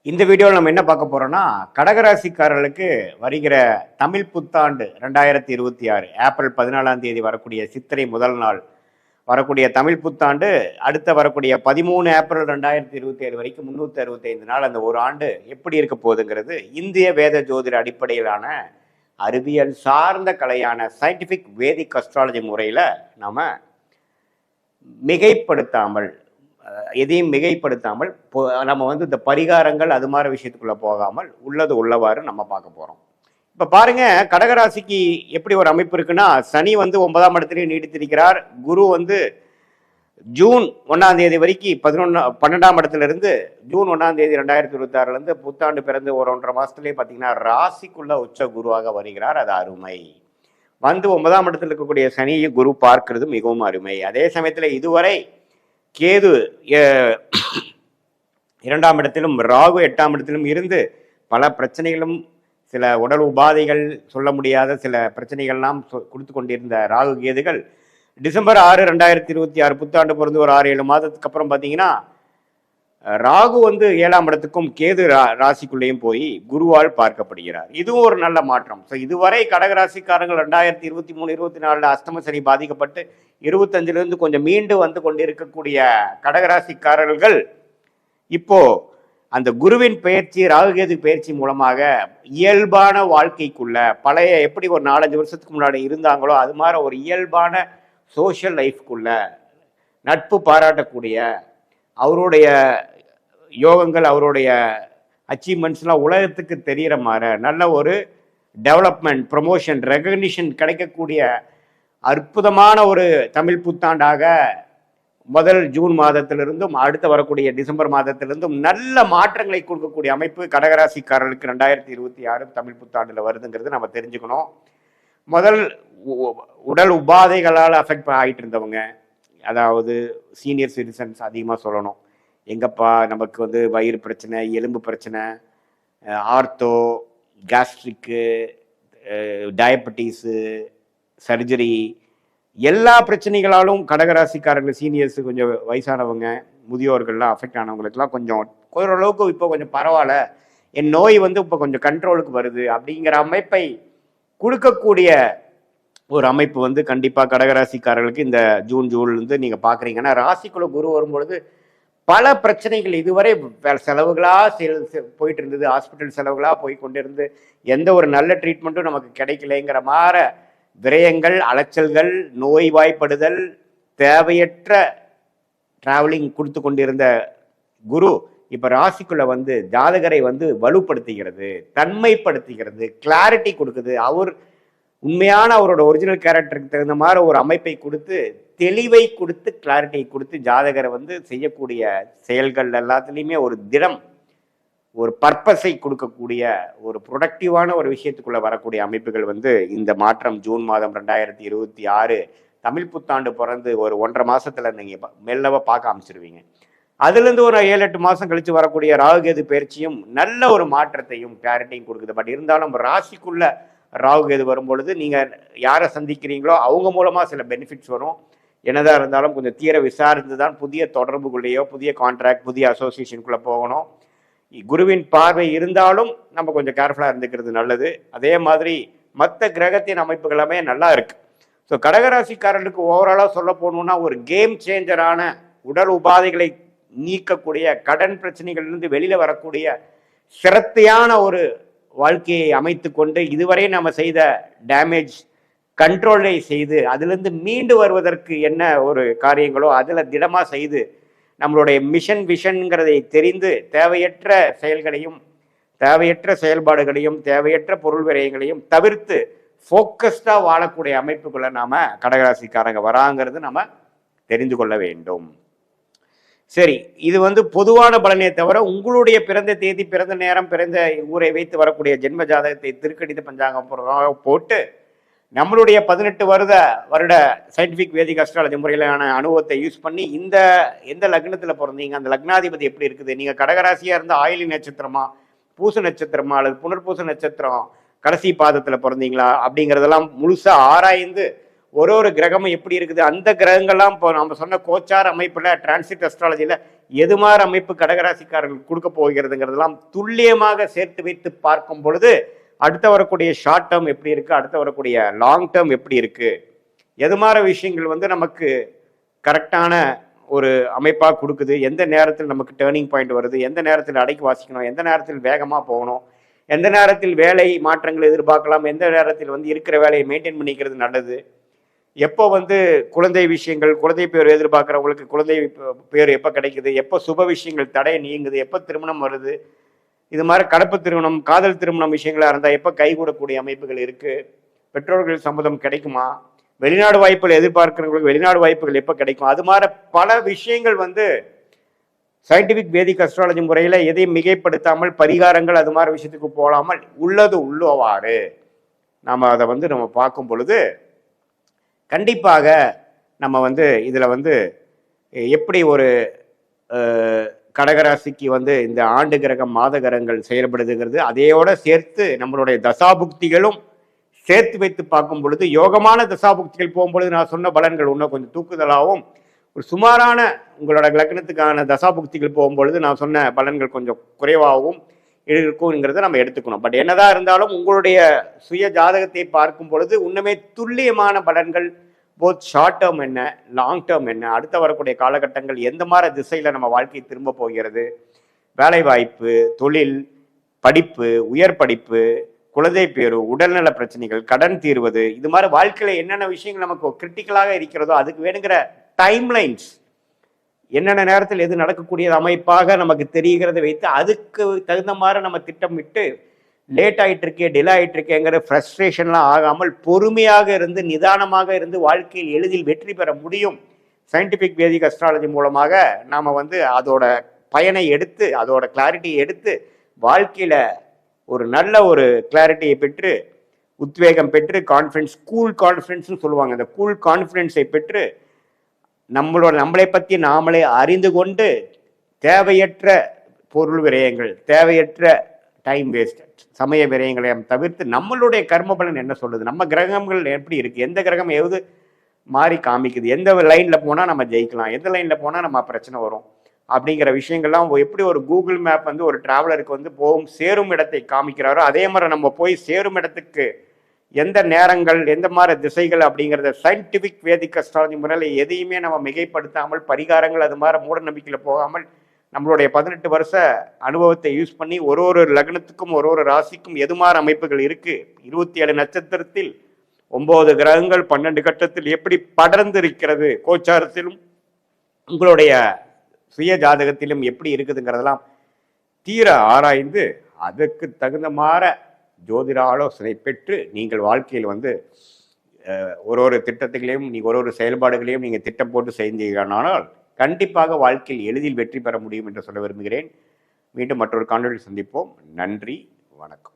இந்த வீடியோவில் நம்ம என்ன பார்க்க போறோம்னா கடகராசிக்காரர்களுக்கு வருகிற தமிழ் புத்தாண்டு 2026 ஏப்ரல் 14ஆம் தேதி வரக்கூடிய சித்திரை முதல் நாள் வரக்கூடிய தமிழ் புத்தாண்டு அடுத்த வரக்கூடிய 13 ஏப்ரல் 2027 வரைக்கும் 365 நாள் அந்த ஒரு ஆண்டு எப்படி இருக்க போகுதுங்கிறது இந்திய வேத ஜோதிட அடிப்படையிலான அறிவியல் சார்ந்த கலையான சயின்டிஃபிக் வேதிக் அஸ்ட்ராலஜி முறையில் நம்ம மிகைப்படுத்தாமல் எதையும் மிகைப்படுத்தாமல் நம்ம இந்த பரிகாரங்கள் அது மாதிரி விஷயத்துக்குள்ள போகாமல் உள்ளது உள்ளவாறு நம்ம பார்க்க போறோம். இப்ப பாருங்க, கடகராசிக்கு எப்படி ஒரு அமைப்பு இருக்குன்னா, சனி 9ஆம் இடத்திலேயே நீடித்திருக்கிறார். குரு ஜூன் 1ஆம் தேதி வரைக்கும் 12ஆம் இடத்துல இருந்து ஜூன் 1ஆம் தேதி 2026 இருந்து புத்தாண்டு பிறந்து ஒரு 1.5 மாசத்துலேயே பார்த்தீங்கன்னா ராசிக்குள்ள உச்ச குருவாக வருகிறார். அது அருமை. 9ஆம் இடத்துல இருக்கக்கூடிய சனியை குரு பார்க்கிறது மிகவும் அருமை. அதே சமயத்துல இதுவரை கேது 2ஆம் இடத்திலும் ராகு 8ஆம் இடத்திலும் இருந்து பல பிரச்சனைகளும் சில உடல் உபாதைகள் சொல்ல முடியாத சில பிரச்சனைகள்லாம் கொடுத்து கொண்டிருந்த ராகு கேதுகள் டிசம்பர் 6 2026 புத்தாண்டு பிறந்து ஒரு 6-7 மாதத்துக்கு அப்புறம் பார்த்தீங்கன்னா ராகு 7ஆம் இடத்துக்கும் கேது ராசிக்குள்ளேயும் போய் குருவால் பார்க்கப்படுகிறார். இதுவும் ஒரு நல்ல மாற்றம். ஸோ இதுவரை கடகராசிக்காரங்கள் 2023-24 அஷ்டம சனி பாதிக்கப்பட்டு 25லிருந்து கொஞ்சம் மீண்டு வந்து கொண்டிருக்கக்கூடிய கடகராசிக்காரர்கள் இப்போ அந்த குருவின் பயிற்சி ராகுகேது பயிற்சி மூலமாக இயல்பான வாழ்க்கைக்குள்ள பழைய எப்படி ஒரு 4-5 வருஷத்துக்கு முன்னாடி இருந்தாங்களோ அது மாதிரி ஒரு இயல்பான சோஷியல் லைஃப்குள்ள நட்பு பாராட்டக்கூடிய அவருடைய யோகங்கள் அவருடைய அச்சீவ்மெண்ட்ஸ்லாம் உலகத்துக்கு தெரிகிற மாதிரி நல்ல ஒரு டெவலப்மெண்ட் ப்ரமோஷன் ரெகக்னிஷன் கிடைக்கக்கூடிய அற்புதமான ஒரு தமிழ் புத்தாண்டாக முதல் ஜூன் மாதத்திலிருந்தும் அடுத்து வரக்கூடிய டிசம்பர் மாதத்திலிருந்தும் நல்ல மாற்றங்களை கொடுக்கக்கூடிய அமைப்பு கடகராசிக்காரர்களுக்கு 2026 தமிழ் புத்தாண்டில் வருதுங்கிறது நம்ம தெரிஞ்சுக்கணும். முதல் உடல் உபாதைகளால் அஃபெக்ட் ஆகிட்டு இருந்தவங்க, அதாவது சீனியர் சிட்டிசன்ஸ் அதிகமாக சொல்லணும், எங்கப்பா நமக்கு வயிறு பிரச்சனை, எலும்பு பிரச்சனை, ஆர்த்தோ, கேஸ்ட்ரிக்கு, டயபெட்டிஸு, சர்ஜரி, எல்லா பிரச்சனைகளாலும் கடகராசிக்காரர்கள் சீனியர்ஸு கொஞ்சம் வயசானவங்க முதியோர்கள்லாம் அஃபெக்ட் ஆனவங்களுக்குலாம் கொஞ்சம் ஓரளவுக்கு இப்போ கொஞ்சம் பரவாயில்ல, என் நோய் இப்போ கொஞ்சம் கண்ட்ரோலுக்கு வருது அப்படிங்கிற அமைப்பை கொடுக்கக்கூடிய ஒரு அமைப்பு கண்டிப்பாக கடகராசிக்காரர்களுக்கு இந்த ஜூன்லேருந்து நீங்கள் பார்க்குறீங்கன்னா ராசிக்குள்ள குரு வரும்பொழுது பல பிரச்சனைகள் இதுவரை செலவுகளாக போயிட்டு இருந்தது, ஹாஸ்பிட்டல் செலவுகளாக போய் கொண்டிருந்து எந்த ஒரு நல்ல ட்ரீட்மெண்ட்டும் நமக்கு கிடைக்கலைங்கிற மாதிரி விரயங்கள், அலைச்சல்கள், நோய்வாய்ப்படுதல், தேவையற்ற டிராவலிங் கொடுத்து கொண்டிருந்த குரு இப்போ ராசிக்குள்ள ஜாதகரை வலுப்படுத்துகிறது, தன்மைப்படுத்துகிறது, கிளாரிட்டி கொடுக்குது. அவர் உண்மையான அவரோட ஒரிஜினல் கேரக்டருக்கு தகுந்த மாதிரி ஒரு அமைப்பை கொடுத்து தெளிவை கொடுத்து கிளாரிட்டியை கொடுத்து ஜாதகரை செய்யக்கூடிய செயல்கள் எல்லாத்துலேயுமே ஒரு திடம், ஒரு பர்பஸை கொடுக்கக்கூடிய ஒரு ப்ரொடக்டிவான ஒரு விஷயத்துக்குள்ள வரக்கூடிய அமைப்புகள் இந்த மாற்றம் ஜூன் மாதம் 2026 தமிழ் புத்தாண்டு பிறந்து ஒரு 1.5 மாசத்துல நீங்கள் மெல்லவா பார்க்க ஆரம்பிச்சிருவீங்க. அதுலேருந்து ஒரு 7-8 மாதம் கழிச்சு வரக்கூடிய ராகுகேது பயிற்சியும் நல்ல ஒரு மாற்றத்தையும் கிளாரிட்டியும் கொடுக்குது. பட் இருந்தாலும் ராசிக்குள்ள ராகுகேது வரும்பொழுது நீங்கள் யாரை சந்திக்கிறீங்களோ அவங்க மூலமாக சில பெனிஃபிட்ஸ் வரும். என்னதான் இருந்தாலும் கொஞ்சம் தீர விசாரித்து தான் புதிய தொடர்புக்குள்ளேயோ புதிய கான்ட்ராக்ட் புதிய அசோசியேஷனுக்குள்ளே போகணும். குருவின் பார்வை இருந்தாலும் நம்ம கொஞ்சம் கேர்ஃபுல்லாக இருந்துக்கிறது நல்லது. அதே மாதிரி மற்ற கிரகத்தின் அமைப்புகள் எல்லாமே நல்லா இருக்கு. ஸோ கடகராசிக்காரர்களுக்கு ஓவராலாக சொல்ல போகணுன்னா ஒரு கேம் சேஞ்சரான உடல் உபாதைகளை நீக்கக்கூடிய கடன் பிரச்சனைகள்லேருந்து வெளியில் வரக்கூடிய சிரத்தையான ஒரு வாழ்க்கையை அமைத்து கொண்டு இதுவரை நம்ம செய்த டேமேஜ் கண்ட்ரோலை செய்து அதிலிருந்து மீண்டு வருவதற்கு என்ன ஒரு காரியங்களோ அதில் திடமாக செய்து நம்மளுடைய மிஷன் விஷன்கிறதை தெரிந்து தேவையற்ற செயல்களையும் தேவையற்ற செயல்பாடுகளையும் தேவையற்ற பொருள் விரயங்களையும் தவிர்த்து ஃபோக்கஸ்டாக வாழக்கூடிய அமைப்புக்குள்ள நாம் கடகராசிக்காரங்க வராங்கிறது நம்ம தெரிந்து கொள்ள வேண்டும். சரி, இது பொதுவான பலனே தவிர உங்களுடைய பிறந்த தேதி, பிறந்த நேரம், பிறந்த ஊரை வைத்து வரக்கூடிய ஜென்ம ஜாதகத்தை திருக்கணித பஞ்சாங்கம் போட்டு நம்மளுடைய 18 வருட சயின்டிஃபிக் வேதிக் அஸ்ட்ராலஜி முறையிலான அனுபவத்தை யூஸ் பண்ணி எந்த லக்னத்தில் பிறந்தீங்க, அந்த லக்னாதிபதி எப்படி இருக்குது, நீங்கள் கடகராசியாக இருந்தால் ஆயிலி நட்சத்திரமா, பூச நட்சத்திரமா அல்லது புனர்பூச நட்சத்திரம் கடைசி பாதத்தில் பிறந்தீங்களா அப்படிங்கிறதெல்லாம் முழுசாக ஆராய்ந்து ஒரு ஒரு கிரகமும் எப்படி இருக்குது, அந்த கிரகங்கள்லாம் இப்போ நம்ம சொன்ன கோச்சார் அமைப்புல டிரான்சிட் அஸ்ட்ராலஜியில் எது மாதிரி அமைப்பு கடகராசிக்காரர்களுக்கு கொடுக்க போகிறதுங்கிறதெல்லாம் துல்லியமாக சேர்த்து வைத்து பார்க்கும் பொழுது அடுத்த வரக்கூடிய ஷார்ட் டேர்ம் எப்படி இருக்கு, அடுத்த வரக்கூடிய லாங் டேர்ம் எப்படி இருக்கு, எது மாதிரி விஷயங்கள் நமக்கு கரெக்டான ஒரு அமைப்பாக கொடுக்குது, எந்த நேரத்தில் நமக்கு டேர்னிங் பாயிண்ட் வருது, எந்த நேரத்தில் அடக்கி வாசிக்கணும், எந்த நேரத்தில் வேகமாக போகணும், எந்த நேரத்தில் வேலை மாற்றங்கள் எதிர்பார்க்கலாம், எந்த நேரத்தில் இருக்கிற வேலையை மெயின்டைன் பண்ணிக்கிறது நல்லது, எப்போ குழந்தை விஷயங்கள், குழந்தை பேர் எதிர்பார்க்குறவங்களுக்கு குழந்தை பேர் எப்போ கிடைக்குது, எப்போ சுப விஷயங்கள் தடை நீங்குது, எப்போ திருமணம் வருது, இது மாதிரி கலப்பு திருமணம், காதல் திருமணம் விஷயங்களாக இருந்தால் எப்போ கைகூடக்கூடிய அமைப்புகள் இருக்குது, பெற்றோர்கள் சம்மதம் கிடைக்குமா, வெளிநாடு வாய்ப்புகள் எதிர்பார்க்கிறவங்களுக்கு வெளிநாடு வாய்ப்புகள் எப்போ கிடைக்கும், அது மாதிரி பல விஷயங்கள் சயின்டிபிக் வேதிக் அஸ்ட்ராலஜி முறையில் எதையும் மிகைப்படுத்தாமல் பரிகாரங்கள் அது மாதிரி விஷயத்துக்கு போகாமல் உள்ளது உள்ளவாறு நாம் அதை நம்ம பார்க்கும் பொழுது கண்டிப்பாக நம்ம இதில் எப்படி ஒரு கடகராசிக்கு இந்த ஆண்டு கிரகம் மாத கிரகங்கள் செயல்படுதுங்கிறது அதையோட சேர்த்து நம்மளுடைய தசாபுக்திகளும் சேர்த்து வைத்து பார்க்கும் பொழுது யோகமான தசாபுக்திகள் போகும்பொழுது நான் சொன்ன பலன்கள் இன்னும் கொஞ்சம் தூக்குதலாகவும், ஒரு சுமாரான உங்களோட லக்னத்துக்கான தசாபுக்திகள் போகும்பொழுது நான் சொன்ன பலன்கள் கொஞ்சம் குறைவாகவும் இருக்குங்கிறத நம்ம எடுத்துக்கணும். பட் என்னதான் இருந்தாலும் உங்களுடைய சுய ஜாதகத்தை பார்க்கும் பொழுது இன்னுமே துல்லியமான பலன்கள் போத் ஷார்ட் டேர்ம் என்ன, லாங் டேர்ம் என்ன, அடுத்த வரக்கூடிய காலகட்டங்கள் எந்த மாதிரி திசையில் நம்ம வாழ்க்கை திரும்ப போகிறது, வேலை வாய்ப்பு, தொழில், படிப்பு, உயர் படிப்பு, குழந்தை பேரு, உடல்நல பிரச்சனைகள், கடன் தீர்வது, இது மாதிரி வாழ்க்கையில் என்னென்ன விஷயங்கள் நமக்கு கிரிட்டிக்கலாக இருக்கிறதோ அதுக்கு வேணுங்கிற டைம்லைன்ஸ் என்னென்ன நேரத்தில் எது நடக்கக்கூடிய அமைப்பாக நமக்கு தெரிகிறத வைத்து அதுக்கு தகுந்த மாதிரி நம்ம திட்டமிட்டு லேட் ஆகிட்டு இருக்கே, டிலே ஆகிட்டு இருக்கேங்கிற ஃப்ரஸ்ட்ரேஷன்லாம் ஆகாமல் பொறுமையாக இருந்து நிதானமாக இருந்து வாழ்க்கையில் எளிதில் வெற்றி பெற முடியும். சயின்டிஃபிக் வேதிக் அஸ்ட்ராலஜி மூலமாக நாம் அதோட பயனை எடுத்து அதோட கிளாரிட்டியை எடுத்து வாழ்க்கையில் ஒரு நல்ல ஒரு கிளாரிட்டியை பெற்று உத்வேகம் பெற்று கான்ஃபிடன்ஸ், கூல் கான்ஃபிடன்ஸ்னு சொல்லுவாங்க, அந்த கூல் கான்ஃபிடன்ஸை பெற்று நம்மளை பற்றி நாமளே அறிந்து கொண்டு தேவையற்ற பொருள் விரயங்கள், தேவையற்ற டைம் வேஸ்ட், சமய விரயங்களை தவிர்த்து நம்மளுடைய கர்ம பலன் என்ன சொல்லுது, நம்ம கிரகங்கள் எப்படி இருக்குது, எந்த கிரகம் எது மாறி காமிக்குது, எந்த லைனில் போனால் நம்ம ஜெயிக்கலாம், எந்த லைனில் போனால் நம்ம பிரச்சனை வரும் அப்படிங்கிற விஷயங்கள்லாம் எப்படி ஒரு கூகுள் மேப் ஒரு டிராவலருக்கு போகும் சேரும் இடத்தை காமிக்கிறாரோ அதே மாதிரி நம்ம போய் சேரும் இடத்துக்கு எந்த நேரங்கள் எந்த மாதிரி திசைகள் அப்படிங்கிறத சயின்டிஃபிக் வேதிக் அஸ்ட்ராலஜி முறையில் எதையுமே நம்ம மிகைப்படுத்தாமல் பரிகாரங்கள் அது மாதிரி மூட நம்பிக்கையில் போகாமல் நம்மளுடைய 18 வருஷ அனுபவத்தை யூஸ் பண்ணி ஒரு லக்னத்துக்கும் ஒரு ராசிக்கும் எது மாதிரி அமைப்புகள் இருக்குது, 27 நட்சத்திரத்தில் 9 கிரகங்கள் 12 கட்டத்தில் எப்படி படர்ந்து இருக்கிறது, கோச்சாரத்திலும் உங்களுடைய சுய ஜாதகத்திலும் எப்படி இருக்குதுங்கிறதெல்லாம் தீர ஆராய்ந்து அதற்கு தகுந்த மாதிரி ஜோதிட ஆலோசனை பெற்று நீங்கள் வாழ்க்கையில் ஒரு திட்டத்துகளையும் நீங்கள் ஒரு செயல்பாடுகளையும் நீங்கள் திட்டம் போட்டு செய்தீர்களானால் கண்டிப்பாக வாழ்க்கையில் எளிதில் வெற்றி பெற முடியும் என்று சொல்ல விரும்புகிறேன். மீண்டும் மற்றொரு காணொளியில் சந்திப்போம். நன்றி, வணக்கம்.